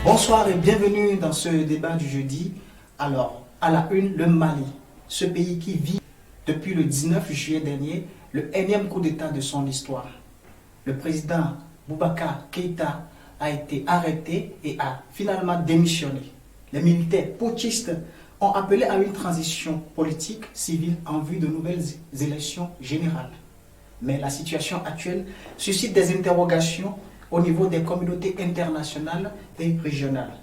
Bonsoir et bienvenue dans ce débat du jeudi. Alors, à la une, le Mali, ce pays qui vit depuis le 19 juillet dernier le énième coup d'État de son histoire. Le président Boubacar Keïta a été arrêté et a finalement démissionné. Les militaires putschistes ont appelé à une transition politique civile en vue de nouvelles élections générales. Mais la situation actuelle suscite des interrogations au niveau des communautés internationales et régionales.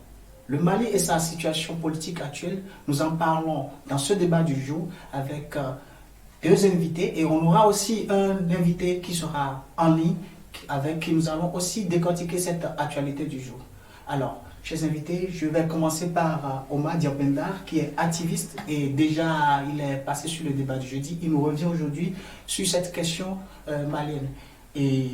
Le Mali et sa situation politique actuelle, nous en parlons dans ce débat du jour avec deux invités et on aura aussi un invité qui sera en ligne avec qui nous allons aussi décortiquer cette actualité du jour. Alors, chers invités, je vais commencer par Omar Diabendar qui est activiste et déjà il est passé sur le débat du jeudi. Il nous revient aujourd'hui sur cette question malienne. Et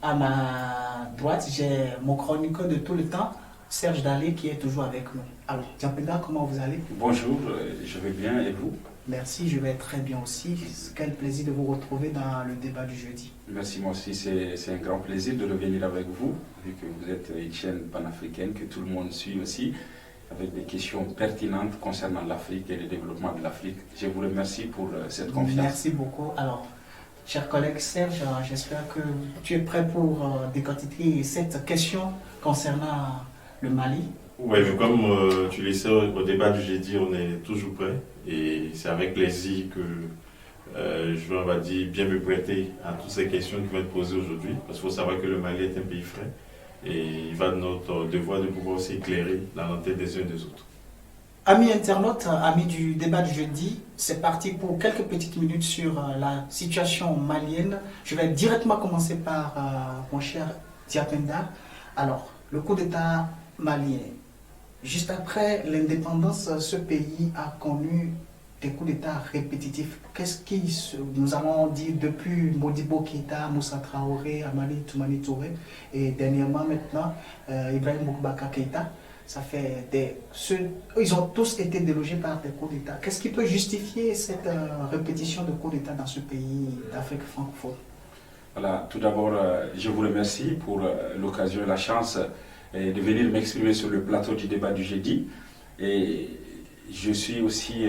à ma droite, j'ai mon chroniqueur de tout le temps, Serge Dalé, qui est toujours avec nous. Alors, Diabendar, comment vous allez? Bonjour, je vais bien et vous? Merci, je vais très bien aussi. Quel plaisir de vous retrouver dans le débat du jeudi. Merci, moi aussi, c'est un grand plaisir de revenir avec vous, vu que vous êtes une chaîne panafricaine que tout le monde suit aussi, avec des questions pertinentes concernant l'Afrique et le développement de l'Afrique. Je vous remercie pour cette confiance. Merci beaucoup. Alors, cher collègue Serge, j'espère que tu es prêt pour décortiquer cette question concernant le Mali. Oui, mais comme tu le sais, au débat du jeudi, on est toujours prêt. Et c'est avec plaisir que je vais, on va dire, bien me prêter à toutes ces questions qui vont être posées aujourd'hui. Parce qu'il faut savoir que le Mali est un pays frais. Et il va de notre devoir de pouvoir aussi éclairer la lanterne des uns et des autres. Amis internautes, amis du débat du jeudi, c'est parti pour quelques petites minutes sur la situation malienne. Je vais directement commencer par mon cher Diapenda. Alors, le coup d'État malien. Juste après l'indépendance, ce pays a connu des coups d'État répétitifs. Qu'est-ce qui, nous allons dire, depuis Modibo Keïta, Moussa Traoré, Amadi Toumani Touré, et dernièrement maintenant, Ibrahim Boubacar Keïta, ça fait ils ont tous été délogés par des coups d'État. Qu'est-ce qui peut justifier cette répétition de coups d'État dans ce pays d'Afrique francophone? Voilà, tout d'abord, je vous remercie pour l'occasion et la chance de venir m'exprimer sur le plateau du débat du jeudi. Et je suis aussi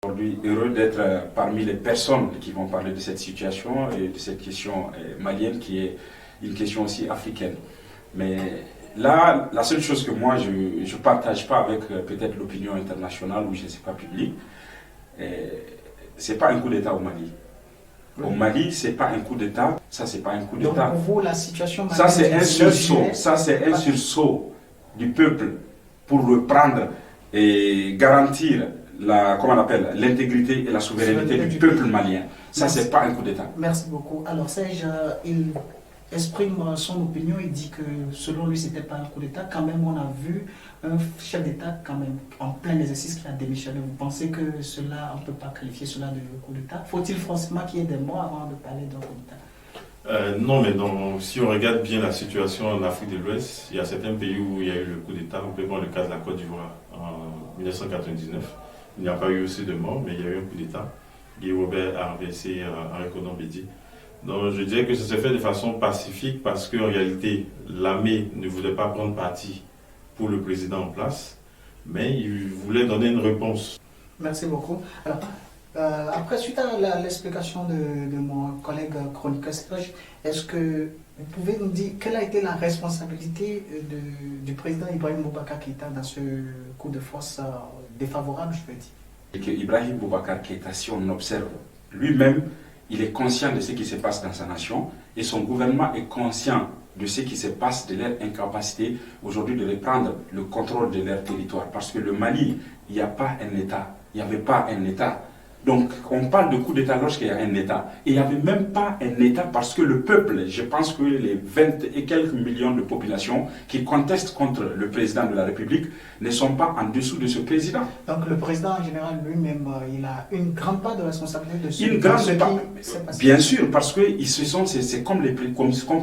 aujourd'hui heureux d'être parmi les personnes qui vont parler de cette situation et de cette question malienne qui est une question aussi africaine. Mais là, la seule chose que moi je ne partage pas avec peut-être l'opinion internationale ou je ne sais pas publique, c'est pas un coup d'État au Mali. Au Mali, c'est pas un coup d'État, ça c'est pas un coup d'État. Donc pour vous, la situation malienne, ça c'est un sursaut, ça c'est un sursaut du peuple pour reprendre et garantir l'intégrité et la souveraineté du peuple malien. Ça c'est pas un coup d'État. Merci beaucoup. Alors Serge, il exprime son opinion, il dit que selon lui c'était pas un coup d'État. Quand même, on a vu un chef d'État quand même en plein exercice qui a démissionné. Vous pensez que cela, on ne peut pas qualifier cela de coup d'État? Faut-il forcément qu'il y ait des morts avant de parler d'un coup d'État? Non, mais si on regarde bien la situation en Afrique de l'Ouest, il y a certains pays où il y a eu le coup d'État. On peut prendre le cas de la Côte d'Ivoire en 1999. Il n'y a pas eu aussi de morts, mais il y a eu un coup d'État. Guy Robert a renversé Henri Konan Bédié. Donc je dirais que ça s'est fait de façon pacifique parce qu'en réalité, l'armée ne voulait pas prendre parti pour le président en place, mais il voulait donner une réponse. Merci beaucoup. Alors, après, suite à l'explication de mon collègue chroniqueur Serge, est-ce que vous pouvez nous dire quelle a été la responsabilité du président Ibrahim Boubacar Keïta dans ce coup de force défavorable, je peux dire? Et que Ibrahim Boubacar Keïta, si on observe lui-même, il est conscient de ce qui se passe dans sa nation et son gouvernement est conscient de ce qui se passe, de leur incapacité aujourd'hui de reprendre le contrôle de leur territoire. Parce que le Mali, il n'y a pas un État, il n'y avait pas un État. Donc on parle de coup d'État lorsqu'il y a un État. Et il n'y avait même pas un État parce que le peuple, je pense que les 20 et quelques millions de populations qui contestent contre le président de la République ne sont pas en dessous de ce président. Donc le président en général lui-même, il a une grande part de responsabilité de ce Une grande part, qui s'est passé. bien sûr, parce que c'est comme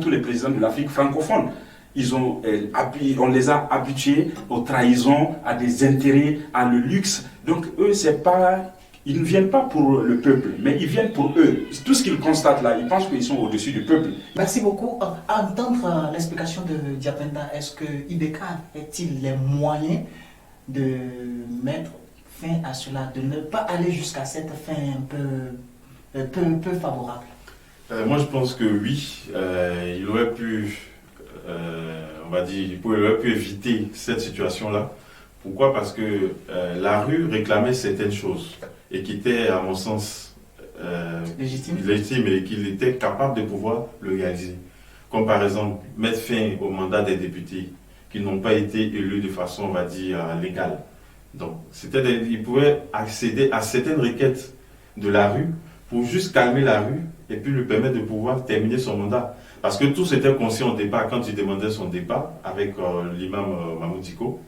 tous les présidents de l'Afrique francophone. On les a habitués aux trahisons, à des intérêts, à le luxe. Donc eux, c'est pas Ils ne viennent pas pour le peuple, mais ils viennent pour eux. Tout ce qu'ils constatent là, ils pensent qu'ils sont au-dessus du peuple. Merci beaucoup. À entendre l'explication de Diapenda, est-ce que Ibeka a-t-il les moyens de mettre fin à cela, de ne pas aller jusqu'à cette fin peu favorable? Moi, je pense que oui, il aurait pu, on va dire, il aurait pu éviter cette situation-là. Pourquoi? Parce que la rue réclamait certaines choses et qui étaient, à mon sens, légitimes et qu'il était capable de pouvoir le réaliser. Comme par exemple, mettre fin au mandat des députés qui n'ont pas été élus de façon, on va dire, légale. Donc, il pouvait accéder à certaines requêtes de la rue pour juste calmer la rue et puis lui permettre de pouvoir terminer son mandat. Parce que tous étaient conscients au départ, quand il demandait son départ avec l'imam Mahmoud Dicko,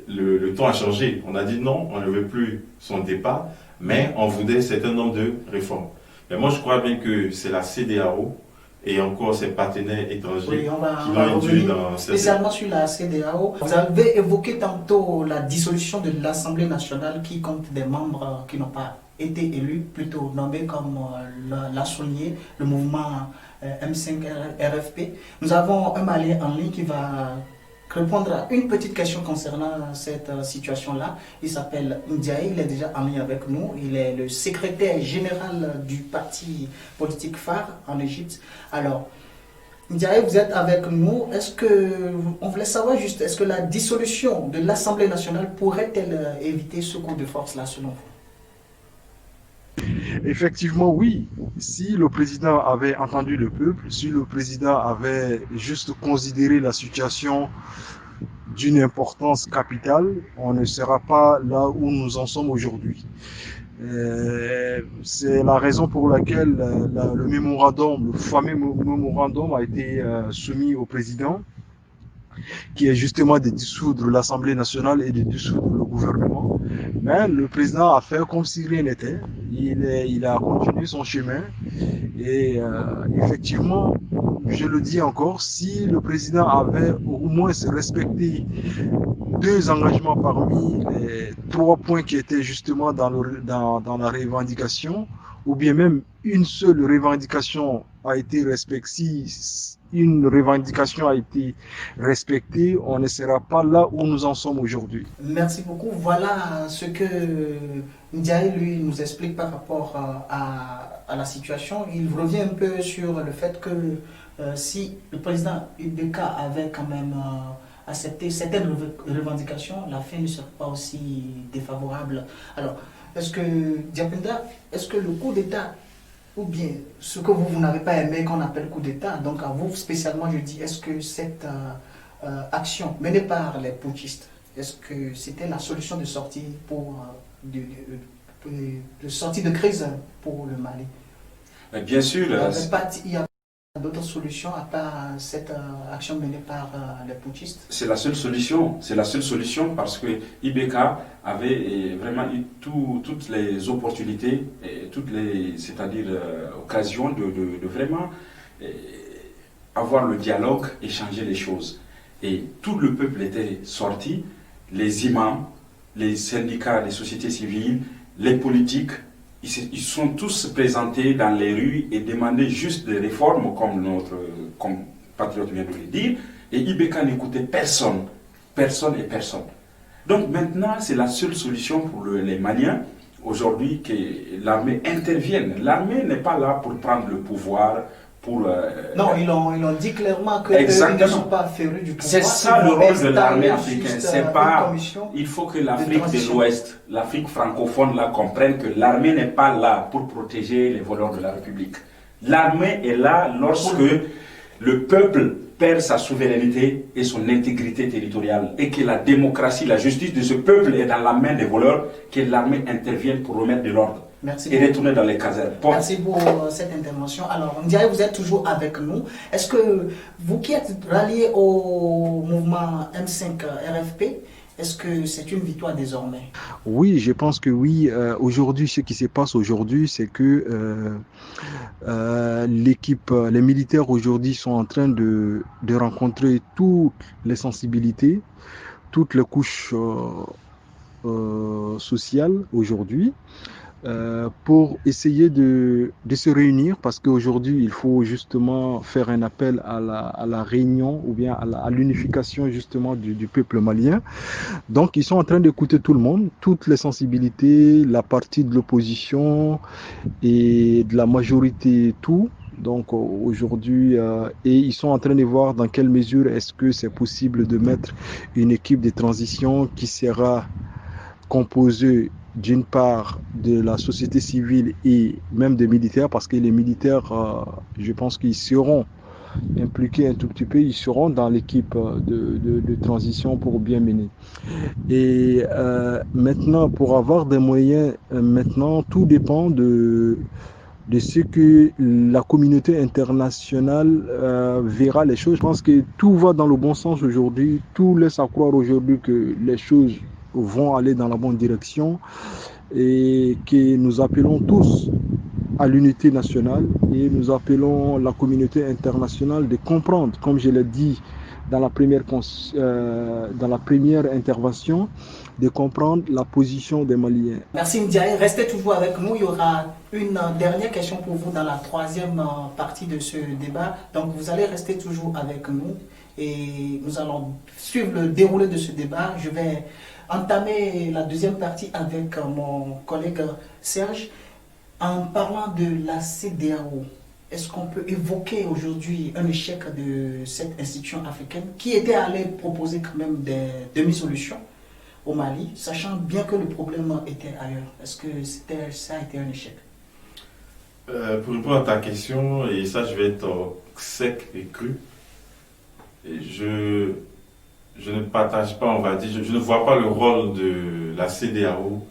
le temps a changé. On a dit non, on ne veut plus son départ, mais on voulait un certain nombre de réformes. Mais moi, je crois bien que c'est la CEDEAO et encore ses partenaires étrangers qui l'ont induit dans cette... Spécialement sur la CEDEAO, vous avez évoqué tantôt la dissolution de l'Assemblée nationale qui compte des membres qui n'ont pas été élus, plutôt nommés comme l'a souligné le mouvement M5 RFP. Nous avons un Malien en ligne qui va répondre à une petite question concernant cette situation-là. Il s'appelle Ndiaye, il est déjà en ligne avec nous. Il est le secrétaire général du parti politique phare en Égypte. Alors, Ndiaye, vous êtes avec nous. On voulait savoir juste, est-ce que la dissolution de l'Assemblée nationale pourrait-elle éviter ce coup de force-là, selon vous? Effectivement, oui. Si le président avait entendu le peuple, si le président avait juste considéré la situation d'une importance capitale, on ne sera pas là où nous en sommes aujourd'hui. C'est la raison pour laquelle le mémorandum, le fameux mémorandum a été soumis au président, qui est justement de dissoudre l'Assemblée nationale et de dissoudre le gouvernement. Mais le président a fait comme si rien n'était. Il a continué son chemin. Et effectivement, je le dis encore, si le président avait au moins respecté 2 engagements parmi les 3 points qui étaient justement dans la revendication, ou bien même une seule revendication a été respectée, si une revendication a été respectée, on ne sera pas là où nous en sommes aujourd'hui. Merci beaucoup. Voilà ce que Ndiaye lui nous explique par rapport à la situation. Il revient un peu sur le fait que si le président Ibeka avait quand même accepté certaines revendications, la fin ne serait pas aussi défavorable. Alors, est-ce que Diapenda, est-ce que le coup d'État, ou bien ce que vous n'avez pas aimé qu'on appelle coup d'État, donc à vous spécialement je dis, est-ce que cette action menée par les putschistes, est-ce que c'était la solution de sortie de sortie de crise pour le Mali? Bien sûr. Il y a d'autres solutions à part cette action menée par les putschistes? C'est la seule solution parce que Ibeka avait vraiment eu toutes les opportunités, c'est-à-dire occasions de vraiment avoir le dialogue, échanger les choses. Et tout le peuple était sorti, les imams, les syndicats, les sociétés civiles, les politiques. Ils sont tous présentés dans les rues et demandaient juste des réformes, comme Patriote vient de le dire. Et Ibeka n'écoutait personne. Donc maintenant, c'est la seule solution pour les Maliens, aujourd'hui, que l'armée intervienne. L'armée n'est pas là pour prendre le pouvoir, non, ils ont dit clairement qu'ils ne sont pas férus du pouvoir. C'est ça le rôle de l'armée africaine. Il faut que l'Afrique de l'Ouest, l'Afrique francophone, là, comprenne que l'armée n'est pas là pour protéger les voleurs de la République. L'armée est là lorsque le peuple perd sa souveraineté et son intégrité territoriale et que la démocratie, la justice de ce peuple est dans la main des voleurs, que l'armée intervienne pour remettre de l'ordre. Et retourner dans les casernes. Merci pour cette intervention. Alors, Ndiaye, vous êtes toujours avec nous. Est-ce que vous qui êtes rallié au mouvement M5 RFP, est-ce que c'est une victoire désormais? Oui, je pense que oui. Aujourd'hui, ce qui se passe aujourd'hui, c'est que les militaires aujourd'hui sont en train de rencontrer toutes les sensibilités, toutes les couches sociales aujourd'hui. pour essayer de se réunir, parce qu'aujourd'hui, il faut justement faire un appel à la réunion ou bien à l'unification justement du peuple malien. Donc, ils sont en train d'écouter tout le monde, toutes les sensibilités, la partie de l'opposition et de la majorité, tout. Donc aujourd'hui, et ils sont en train de voir dans quelle mesure est-ce que c'est possible de mettre une équipe de transition qui sera composée d'une part de la société civile et même des militaires, parce que les militaires, je pense qu'ils seront impliqués un tout petit peu, ils seront dans l'équipe de transition pour bien mener. Et maintenant, pour avoir des moyens, maintenant, tout dépend de ce que la communauté internationale verra les choses. Je pense que tout va dans le bon sens aujourd'hui. Tout laisse à croire aujourd'hui que les choses vont aller dans la bonne direction et que nous appelons tous à l'unité nationale et nous appelons la communauté internationale de comprendre, comme je l'ai dit dans la première intervention, de comprendre la position des Maliens. Merci Ndiaye, restez toujours avec nous. Il y aura une dernière question pour vous dans la troisième partie de ce débat. Donc vous allez rester toujours avec nous et nous allons suivre le déroulé de ce débat. Je vais entamer la deuxième partie avec mon collègue Serge en parlant de la CEDEAO. Est-ce qu'on peut évoquer aujourd'hui un échec de cette institution africaine qui était allée proposer quand même des demi-solutions au Mali, sachant bien que le problème était ailleurs? Est-ce que ça a été un échec? Pour répondre à ta question, et ça je vais être sec et cru, je ne partage pas, on va dire, je ne vois pas le rôle de la CEDEAO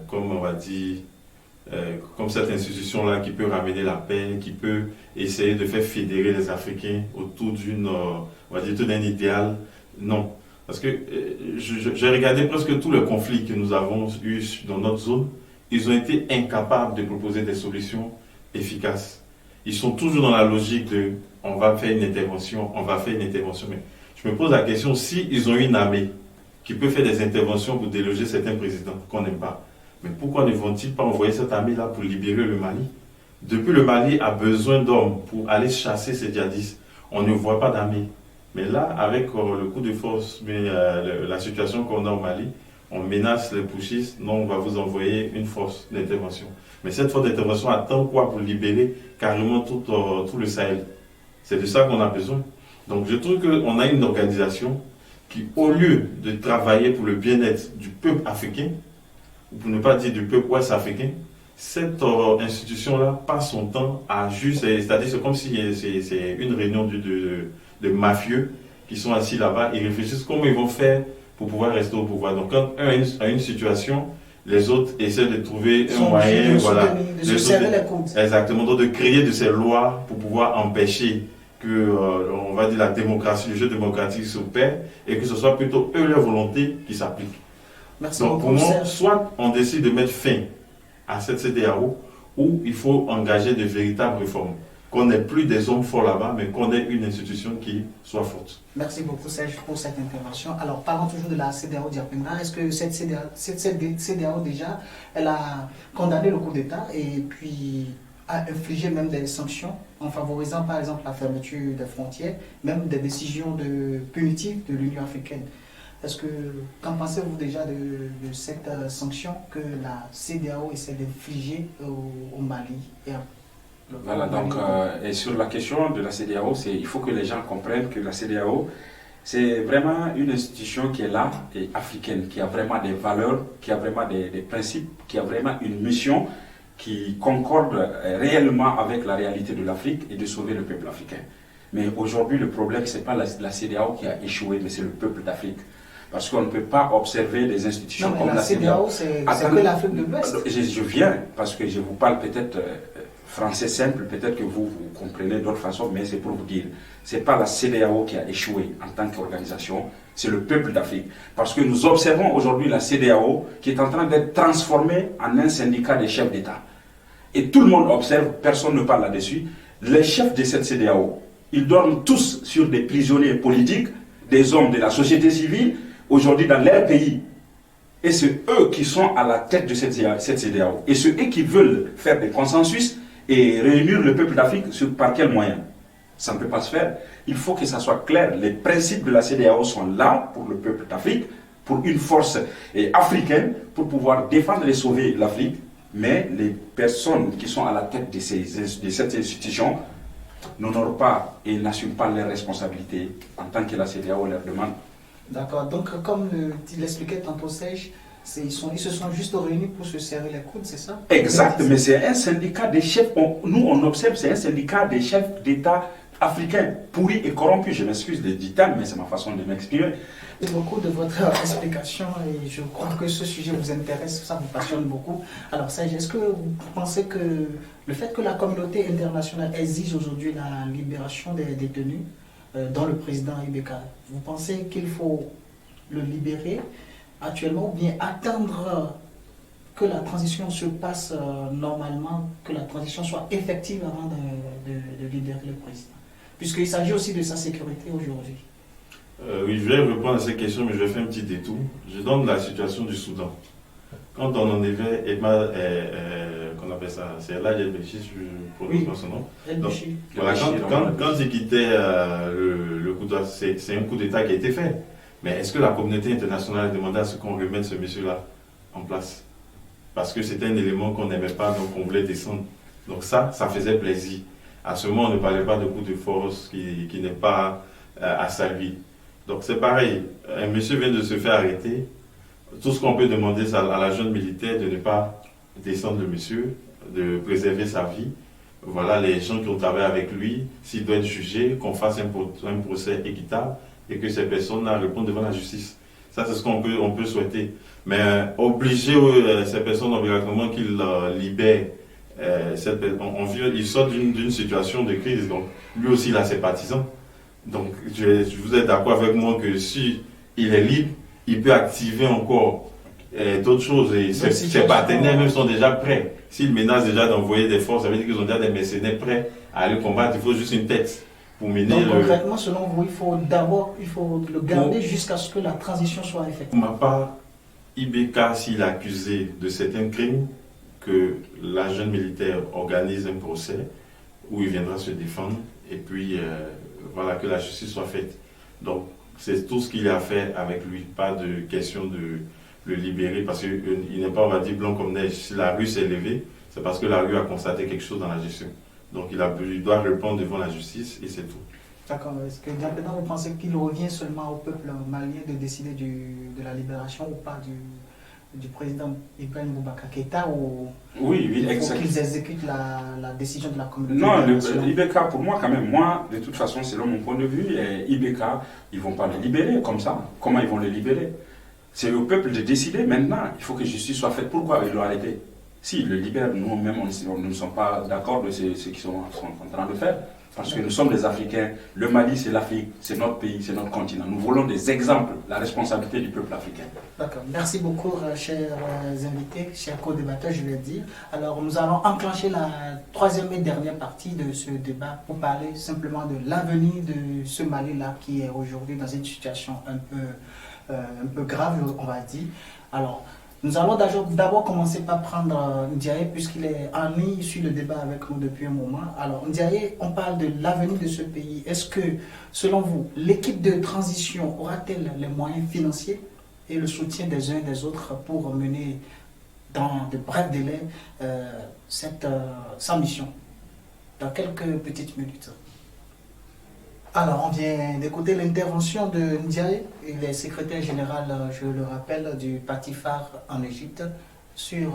comme on va dire, comme cette institution-là qui peut ramener la paix, qui peut essayer de faire fédérer les Africains autour d'un idéal. Non. Parce que j'ai regardé presque tous les conflits que nous avons eus dans notre zone, ils ont été incapables de proposer des solutions efficaces. Ils sont toujours dans la logique de on va faire une intervention, Mais je me pose la question, si ils ont une armée qui peut faire des interventions pour déloger certains présidents qu'on n'aime pas, mais pourquoi ne vont-ils pas envoyer cette armée-là pour libérer le Mali? Depuis, le Mali a besoin d'hommes pour aller chasser ces djihadistes. On ne voit pas d'armée. Mais là, avec le coup de force, la situation qu'on a au Mali, on menace les putschistes, non, on va vous envoyer une force d'intervention. Mais cette force d'intervention attend quoi pour libérer carrément tout le Sahel? C'est de ça qu'on a besoin. Donc je trouve qu'on a une organisation qui, au lieu de travailler pour le bien-être du peuple africain, ou pour ne pas dire du peuple ouest-africain, cette institution-là passe son temps à juste, c'est-à-dire c'est comme si c'est une réunion de mafieux qui sont assis là-bas et réfléchissent comment ils vont faire pour pouvoir rester au pouvoir. Donc quand un a une situation, les autres essaient de trouver un moyen, de se serrer les coudes. Exactement, donc de créer de ces lois pour pouvoir empêcher que, on va dire, la démocratie, le jeu démocratique s'opère et que ce soit plutôt eux leur volonté qui s'applique. Merci donc beaucoup, pour moi, Serge. soit on décide de mettre fin à cette CEDEAO, ou il faut engager de véritables réformes. Qu'on n'ait plus des hommes forts là-bas, mais qu'on ait une institution qui soit forte. Merci beaucoup Serge pour cette intervention. Alors parlons toujours de la CEDEAO d'Yapenda. Est-ce que cette CEDEAO déjà, elle a condamné le coup d'État et puis a infligé même des sanctions en favorisant par exemple la fermeture des frontières, même des décisions punitives de l'Union africaine? Qu'en pensez-vous déjà de cette sanction que la CEDEAO essaie d'infliger au Mali Voilà, donc, et sur la question de la CEDEAO, il faut que les gens comprennent que la CEDEAO, c'est vraiment une institution qui est là, et africaine, qui a vraiment des valeurs, qui a vraiment des principes, qui a vraiment une mission qui concorde réellement avec la réalité de l'Afrique et de sauver le peuple africain. Mais aujourd'hui, le problème, ce n'est pas la CEDEAO qui a échoué, mais c'est le peuple d'Afrique. Parce qu'on ne peut pas observer des institutions comme la CEDEAO. C'est que l'Afrique de l'Ouest. Je viens, parce que je vous parle peut-être français simple, peut-être que vous comprenez d'autres façons, mais c'est pour vous dire, ce n'est pas la CEDEAO qui a échoué en tant qu'organisation, c'est le peuple d'Afrique. Parce que nous observons aujourd'hui la CEDEAO qui est en train d'être transformée en un syndicat des chefs d'État. Et tout le monde observe, personne ne parle là-dessus, les chefs de cette CEDEAO, ils dorment tous sur des prisonniers politiques, des hommes de la société civile, aujourd'hui dans leur pays. Et c'est eux qui sont à la tête de cette CEDEAO. Et c'est eux qui veulent faire des consensus et réunir le peuple d'Afrique par quels moyens? Ça ne peut pas se faire. Il faut que ça soit clair. Les principes de la CEDEAO sont là pour le peuple d'Afrique, pour une force africaine, pour pouvoir défendre et sauver l'Afrique. Mais les personnes qui sont à la tête de cette institution n'honorent pas et n'assument pas leurs responsabilités en tant que la CEDEAO leur demande. D'accord, donc comme l'expliquait tantôt Serge, ils se sont juste réunis pour se serrer les coudes, c'est ça? Exact, mais c'est un syndicat des chefs, nous on observe, c'est un syndicat des chefs d'État africains, pourris et corrompus. Je m'excuse du terme, mais c'est ma façon de m'exprimer. Merci beaucoup de votre explication et je crois que ce sujet vous intéresse, ça vous passionne beaucoup. Alors Serge, est-ce que vous pensez que le fait que la communauté internationale exige aujourd'hui la libération des détenus, dont le président Ibeka, vous pensez qu'il faut le libérer actuellement ou bien attendre que la transition se passe normalement, que la transition soit effective avant de libérer le président? Puisqu'il s'agit aussi de sa sécurité aujourd'hui. Oui, je vais répondre à ces questions, mais je vais faire un petit détour. Je donne la situation du Soudan. Quand on en avait, qu'on appelle ça, c'est là, si je prononce pas son nom. Donc, voilà, quand il quittait le coup d'État, c'est un coup d'État qui a été fait. Mais est-ce que la communauté internationale a demandé à ce qu'on remette ce monsieur-là en place? Parce que c'était un élément qu'on n'aimait pas, donc on voulait descendre. Donc ça faisait plaisir. À ce moment, on ne parlait pas de coup de force qui n'est pas à saluer. Donc c'est pareil, un monsieur vient de se faire arrêter. Tout ce qu'on peut demander c'est à la jeune militaire de ne pas descendre le monsieur, de préserver sa vie. Voilà, les gens qui ont travaillé avec lui, s'il doit être jugé, qu'on fasse un procès équitable et que ces personnes-là répondent devant la justice. Ça, c'est ce qu'on peut souhaiter. Mais obliger ces personnes obligatoirement qu'ils libèrent, il sort d'une situation de crise. Donc, lui aussi, il a ses partisans. Donc, vous êtes d'accord avec moi que si il est libre, il peut activer encore d'autres choses. Et ses partenaires même sont déjà prêts. S'il menace déjà d'envoyer des forces, ça veut dire qu'ils ont déjà des mercenaires prêts à aller combattre. Il faut juste une tête pour mener. Donc, concrètement, selon vous, il faut le garder jusqu'à ce que la transition soit effective. Pour ma part, Ibeka, s'il est accusé de certains crimes, que la jeune militaire organise un procès où il viendra se défendre et puis voilà, que la justice soit faite. Donc c'est tout ce qu'il a fait avec lui, pas de question de le libérer parce qu'il n'est pas, on va dire, blanc comme neige. Si la rue s'est levée, c'est parce que la rue a constaté quelque chose dans la gestion. Donc il doit répondre devant la justice et c'est tout. D'accord. Est-ce que maintenant vous pensez qu'il revient seulement au peuple malien de décider de la libération ou pas du président Ibrahim Boubacar Keïta ou oui, il faut qu'ils exécutent la décision de la communauté? Non, Ibeka, pour moi quand même, de toute façon, selon mon point de vue, Ibeka, ils ne vont pas le libérer comme ça. Comment ils vont le libérer? C'est au peuple de décider maintenant. Il faut que justice soit faite. Pourquoi ils l'ont arrêté? S'ils le libèrent, nous-mêmes, nous ne sommes pas d'accord de ce qu'ils sont en train de faire. Parce que nous sommes des Africains, le Mali c'est l'Afrique, c'est notre pays, c'est notre continent. Nous voulons des exemples, la responsabilité du peuple africain. D'accord, merci beaucoup chers invités, chers co-débatteurs je vais dire. Alors nous allons enclencher la troisième et dernière partie de ce débat pour parler simplement de l'avenir de ce Mali-là qui est aujourd'hui dans une situation un peu grave on va dire. Alors, nous allons d'abord commencer par prendre Ndiaye, puisqu'il est en ligne sur le débat avec nous depuis un moment. Alors, Ndiaye, on parle de l'avenir de ce pays. Est-ce que, selon vous, l'équipe de transition aura-t-elle les moyens financiers et le soutien des uns et des autres pour mener dans de brefs délais sa mission? Dans quelques petites minutes. Alors, on vient d'écouter l'intervention de Ndiaye, il est secrétaire général, je le rappelle, du Parti phare en Égypte, sur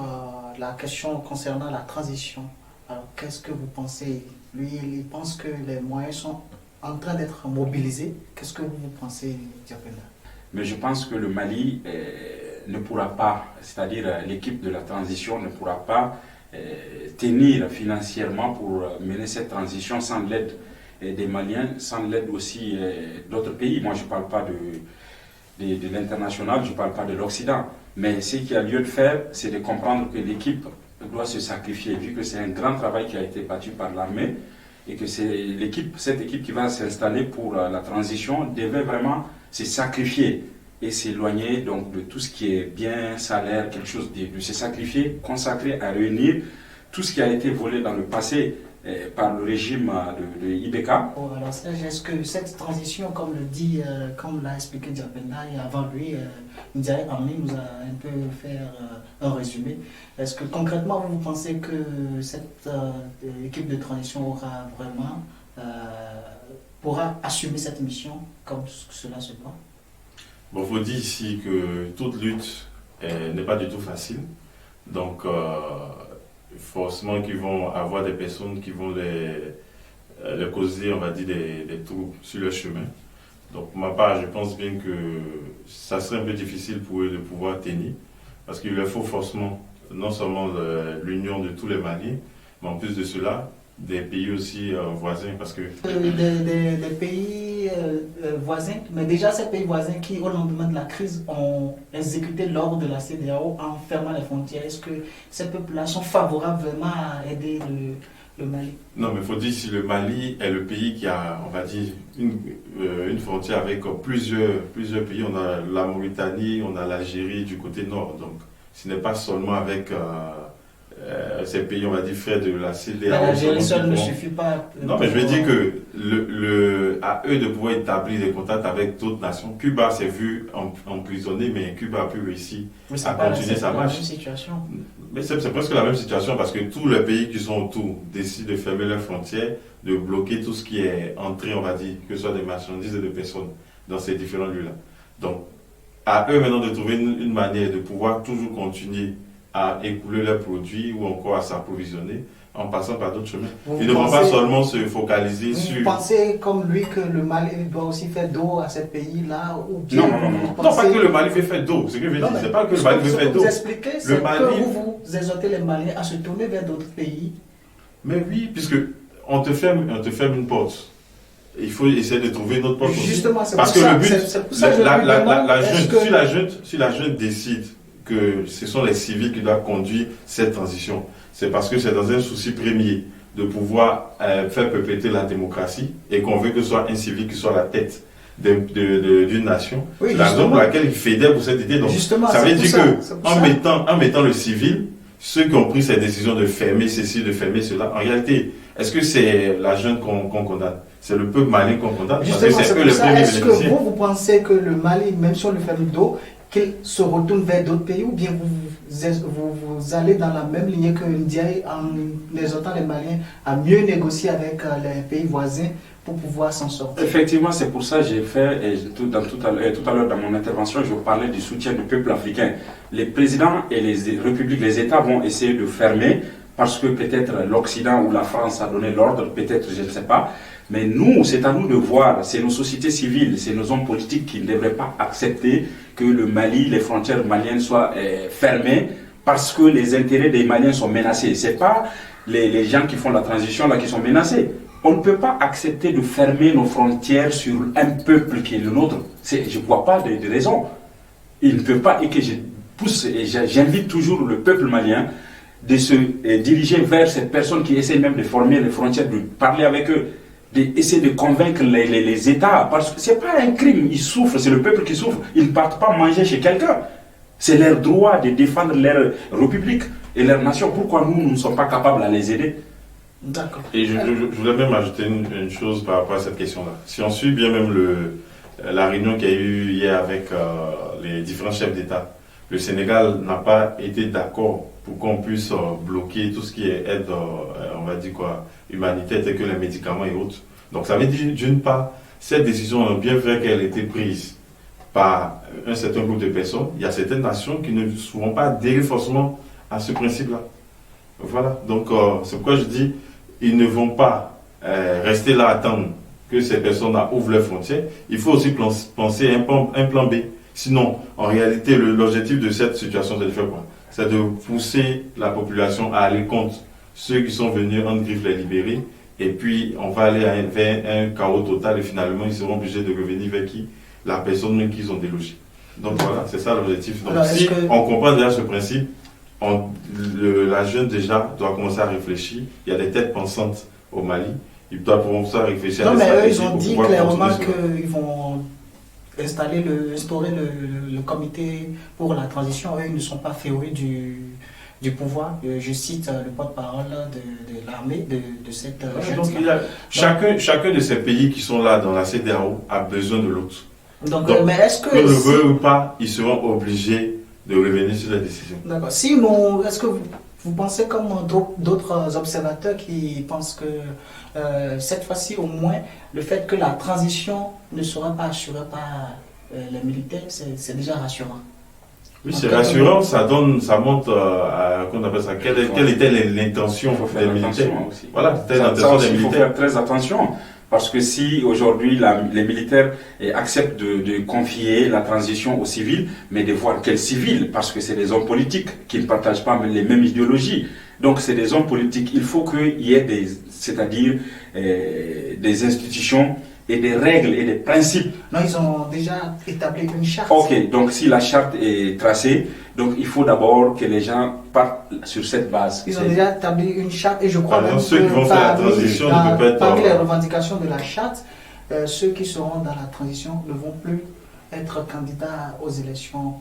la question concernant la transition. Alors, qu'est-ce que vous pensez? Lui, il pense que les moyens sont en train d'être mobilisés. Qu'est-ce que vous pensez, Diapenda? Mais je pense que le Mali ne pourra pas, c'est-à-dire l'équipe de la transition ne pourra pas tenir financièrement pour mener cette transition sans l'aide des Maliens, sans l'aide aussi d'autres pays. Moi, je ne parle pas de l'international, je ne parle pas de l'Occident. Mais ce qu'il y a lieu de faire, c'est de comprendre que l'équipe doit se sacrifier, vu que c'est un grand travail qui a été battu par l'armée, et que cette équipe qui va s'installer pour la transition devait vraiment se sacrifier et s'éloigner donc de tout ce qui est bien, salaire, quelque chose de se sacrifier, consacrer à réunir tout ce qui a été volé dans le passé par le régime de Ibeka. Oh, alors, est-ce que cette transition, comme l'a expliqué Diapenda, et avant lui, Ndiaye Amni nous a un peu fait un résumé. Est-ce que concrètement, vous pensez que cette équipe de transition pourra assumer cette mission comme cela se doit? Bon, il faut dire ici que toute lutte n'est pas du tout facile. Donc, forcément qu'ils vont avoir des personnes qui vont les causer, on va dire, des trous sur leur chemin. Donc, pour ma part, je pense bien que ça serait un peu difficile pour eux de pouvoir tenir, parce qu'il leur faut forcément non seulement l'union de tous les Maliens, mais en plus de cela, des pays aussi voisins, parce que... Des pays voisins, mais déjà ces pays voisins qui, au lendemain de la crise, ont exécuté l'ordre de la CEDEAO en fermant les frontières, est-ce que ces peuples-là sont favorables vraiment à aider le Mali? Non, mais il faut dire si le Mali est le pays qui a, on va dire, une frontière avec plusieurs pays. On a la Mauritanie, on a l'Algérie du côté nord, donc ce n'est pas seulement avec... ces pays, on va dire, frères de la CEDEAO. L'Algérie seule ne suffit pas. Non, mais je veux dire que à eux de pouvoir établir des contacts avec d'autres nations. Cuba s'est vu emprisonné, mais Cuba a pu réussir à continuer sa marche. C'est la même situation. Mais c'est presque la même situation parce que tous les pays qui sont autour décident de fermer leurs frontières, de bloquer tout ce qui est entré, on va dire, que ce soit des marchandises et des personnes dans ces différents lieux-là. Donc, à eux maintenant de trouver une manière de pouvoir toujours continuer à écouler leurs produits ou encore à s'approvisionner en passant par d'autres chemins. Ils ne vont pas seulement se focaliser sur... Vous pensez comme lui que le Mali doit aussi faire dos à ces pays-là ou bien Non, pas que le Mali fait faire dos. Ce que je veux dire, c'est pas que le Mali fait faire dos. Vous expliquez, c'est que vous exhortez les Maliens à se tourner vers d'autres pays. Mais oui, puisque on te ferme une porte. Il faut essayer de trouver une autre porte. Justement, c'est parce pour que ça, le but, c'est pour ça que si la junte décide que ce sont les civils qui doivent conduire cette transition, c'est parce que c'est dans un souci premier de pouvoir faire perpétuer la démocratie et qu'on veut que ce soit un civil qui soit à la tête d'une nation. Oui, c'est la raison pour laquelle ils fédèrent pour cette idée. Donc, ça veut dire qu'en mettant le civil, ceux qui ont pris cette décision de fermer ceci, de fermer cela, en réalité, est-ce que c'est la junte qu'on condamne? C'est le peuple malien qu'on condamne? Justement, c'est pour ça. Est-ce que vous pensez que le Mali, même si on le ferme d'eau, qu'il se retourne vers d'autres pays ou bien vous allez dans la même ligne que Ndiaye en exhortant les Maliens à mieux négocier avec les pays voisins pour pouvoir s'en sortir? Effectivement, c'est pour ça que j'ai fait, tout à l'heure dans mon intervention, je parlais du soutien du peuple africain. Les présidents et les républiques, les États vont essayer de fermer parce que peut-être l'Occident ou la France a donné l'ordre, peut-être, je ne sais pas. Mais nous, c'est à nous de voir, c'est nos sociétés civiles, c'est nos hommes politiques qui ne devraient pas accepter que le Mali, les frontières maliennes soient fermées parce que les intérêts des Maliens sont menacés. Ce n'est pas les gens qui font la transition là qui sont menacés. On ne peut pas accepter de fermer nos frontières sur un peuple qui est le nôtre. Je ne vois pas de raison. Il ne peut pas, et que je pousse, et j'invite toujours le peuple malien de se diriger vers cette personne qui essaie même de former les frontières, de parler avec eux, d'essayer de convaincre les États, parce que ce n'est pas un crime, ils souffrent, c'est le peuple qui souffre, ils ne partent pas manger chez quelqu'un. C'est leur droit de défendre leur république et leur nation. Pourquoi nous ne sommes pas capables à les aider? D'accord. Et je voulais même ajouter une chose par rapport à cette question-là. Si on suit bien même la réunion qu'il y a eu hier avec les différents chefs d'État, le Sénégal n'a pas été d'accord pour qu'on puisse bloquer tout ce qui est aide, on va dire quoi, humanitaire, tels que les médicaments et autres. Donc ça veut dire, d'une part, cette décision, bien vrai qu'elle ait été prise par un certain groupe de personnes, il y a certaines nations qui ne vont pas adhérer forcément à ce principe-là. Voilà, donc c'est pourquoi je dis, ils ne vont pas rester là à attendre que ces personnes-là ouvrent leurs frontières. Il faut aussi penser un plan B. Sinon, en réalité, l'objectif de cette situation, c'est de faire quoi? C'est de pousser la population à aller contre ceux qui sont venus en griffe les libérer. Et puis, on va aller vers un chaos total et finalement, ils seront obligés de revenir vers qui? La personne même qu'ils ont délogée. Donc voilà, c'est ça l'objectif. Donc si on comprend déjà ce principe, la jeune déjà doit commencer à réfléchir. Il y a des têtes pensantes au Mali. Ils doivent commencer à réfléchir à des stratégies. Non, mais eux, ils ont dit clairement qu'ils vont instaurer le comité pour la transition. Eux, ils ne sont pas férus du pouvoir. Je cite le porte-parole de l'armée de cette jeune. Donc, chacun de ces pays qui sont là dans la CEDEAO a besoin de l'autre. Donc, mais est-ce que... Qu'on le veuille ou pas, ils seront obligés de revenir sur la décision. D'accord. Sinon, est-ce que vous pensez comme d'autres observateurs qui pensent que cette fois-ci au moins, le fait que la transition ne sera pas assurée par les militaires, c'est déjà rassurant? Oui, c'est rassurant, ça montre qu'on appelle ça, quelle était l'intention des militaires. Aussi. Voilà, c'était l'intention des militaires. Il faut faire très attention. Parce que si aujourd'hui les militaires acceptent de confier la transition aux civils, mais de voir quels civils, parce que c'est des hommes politiques qui ne partagent pas les mêmes idéologies. Donc c'est des hommes politiques. Il faut qu'il y ait des institutions et des règles et des principes. Non, ils ont déjà établi une charte. Ok, donc si la charte est tracée, donc il faut d'abord que les gens partent sur cette base. Ils ont déjà établi une charte et je crois même ceux qui vont faire la transition ne peuvent pas être... Parmi les revendications de la charte, ceux qui seront dans la transition ne vont plus être candidats aux élections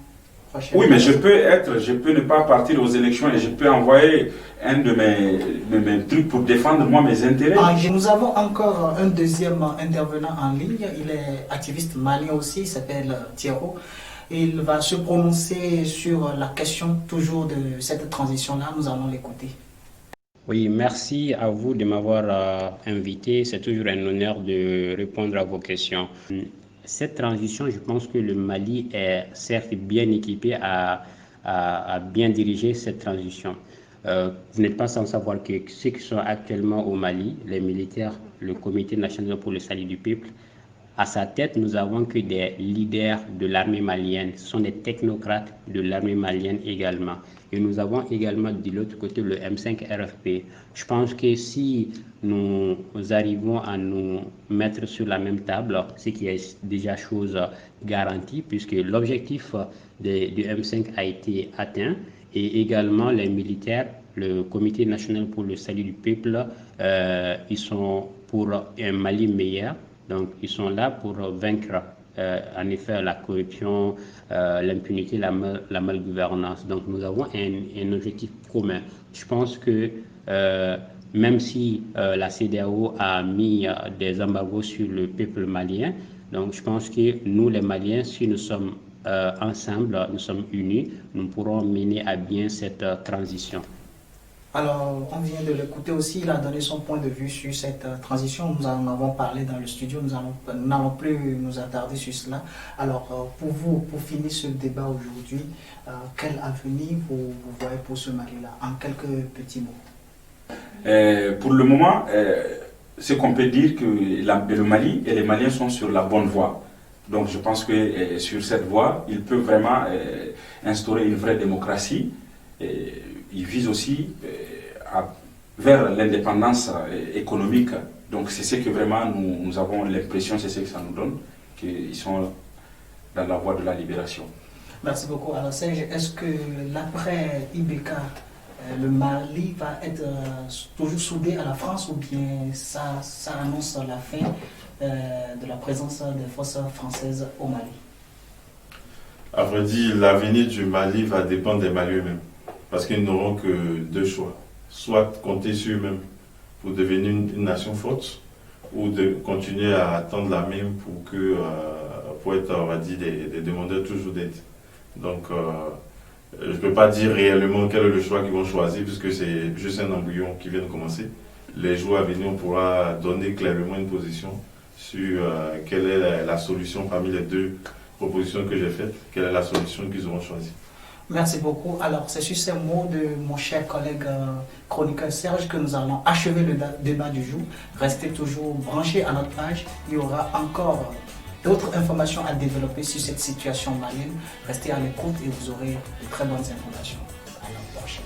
prochaines. Oui, mais je peux ne pas partir aux élections et je peux envoyer un de mes trucs pour défendre moi mes intérêts. Nous avons encore un deuxième intervenant en ligne. Il est activiste malien aussi, il s'appelle Thierry. Il va se prononcer sur la question toujours de cette transition-là. Nous allons l'écouter. Oui, merci à vous de m'avoir invité. C'est toujours un honneur de répondre à vos questions. Cette transition, je pense que le Mali est certes bien équipé à bien diriger cette transition. Vous n'êtes pas sans savoir que ceux qui sont actuellement au Mali, les militaires, le Comité national pour le salut du peuple, à sa tête, nous avons que des leaders de l'armée malienne. Ce sont des technocrates de l'armée malienne également. Et nous avons également de l'autre côté le M5 RFP. Je pense que si nous arrivons à nous mettre sur la même table, ce qui est déjà chose garantie, puisque l'objectif du M5 a été atteint, et également les militaires, le Comité national pour le salut du peuple, ils sont pour un Mali meilleur. Donc, ils sont là pour vaincre, en effet, la corruption, l'impunité, la malgouvernance. Donc, nous avons un objectif commun. Je pense que même si la CEDEAO a mis des embargos sur le peuple malien, donc je pense que nous, les Maliens, si nous sommes ensemble, nous sommes unis, nous pourrons mener à bien cette transition. Alors, on vient de l'écouter aussi, il a donné son point de vue sur cette transition. Nous en avons parlé dans le studio, nous n'allons plus nous attarder sur cela. Alors, pour vous, pour finir ce débat aujourd'hui, quel avenir vous voyez pour ce Mali-là, en quelques petits mots? Pour le moment, ce qu'on peut dire que le Mali et les Maliens sont sur la bonne voie. Donc je pense que sur cette voie, ils peuvent vraiment instaurer une vraie démocratie. Ils visent aussi vers l'indépendance économique. Donc c'est ce que vraiment nous avons l'impression, c'est ce que ça nous donne, qu'ils sont dans la voie de la libération. Merci beaucoup. Alors Serge, est-ce que l'après IBK, le Mali va être toujours soudé à la France ou bien ça annonce la fin de la présence des forces françaises au Mali? À vrai dire, l'avenir du Mali va dépendre des Maliens eux-mêmes. Parce qu'ils n'auront que deux choix. Soit compter sur eux-mêmes pour devenir une nation forte, ou de continuer à attendre la même pour être, on va dire, des demandeurs toujours d'aide. Donc, je ne peux pas dire réellement quel est le choix qu'ils vont choisir, puisque c'est juste un embryon qui vient de commencer. Les jours à venir, on pourra donner clairement une position sur quelle est la solution parmi les deux propositions que j'ai faites, quelle est la solution qu'ils auront choisie. Merci beaucoup. Alors, c'est sur ces mots de mon cher collègue chroniqueur Serge que nous allons achever le débat du jour. Restez toujours branchés à notre page. Il y aura encore d'autres informations à développer sur cette situation malienne. Restez à l'écoute et vous aurez de très bonnes informations. À la prochaine.